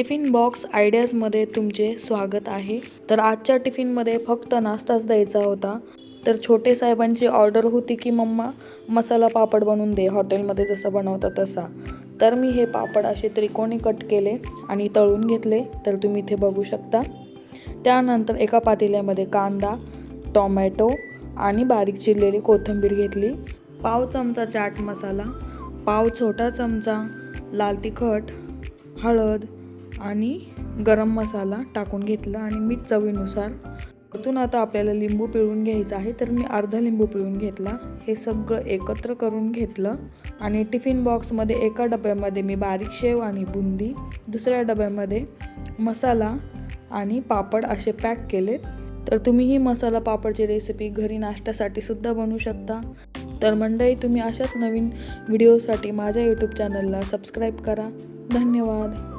Tiffin box आयडियाजमध्ये तुमचे स्वागत आहे। तर आजच्या टिफिनमध्ये फक्त नाश्ताच द्यायचा होता। तर छोटे साहेबांची ऑर्डर होती की मम्मा मसाला पापड बनवून दे, हॉटेलमध्ये जसं बनवतं तसा। तर मी हे पापड असे त्रिकोणी कट केले आणि तळून घेतले, तर तुम्ही इथे बघू शकता। त्यानंतर एका पातेल्यामध्ये कांदा, टोमॅटो आणि बारीक चिरलेली कोथिंबीर घेतली। पाव चमचा चाट मसाला, पाव छोटा चमचा लाल तिखट, हळद आणि गरम मसाला टाकून घेतला आणि मीठ चवीनुसार। वरतून आता आपल्याला लिंबू पिळून घ्यायचा आहे, तर मी अर्धा लिंबू पिळून घेतला। हे सगळं एकत्र करून घेतलं आणि टिफिन बॉक्समध्ये एका डब्यामध्ये मी बारीक शेव आणि बुंदी, दुसऱ्या डब्यामध्ये मसाला आणि पापड असे पॅक केलेत। तर तुम्ही ही मसाला पापडची रेसिपी घरी नाश्त्यासाठी सुद्धा बनवू शकता। तर मंडळी, तुम्ही अशाच नवीन व्हिडिओसाठी माझ्या यूट्यूब चॅनलला सबस्क्राईब करा। धन्यवाद।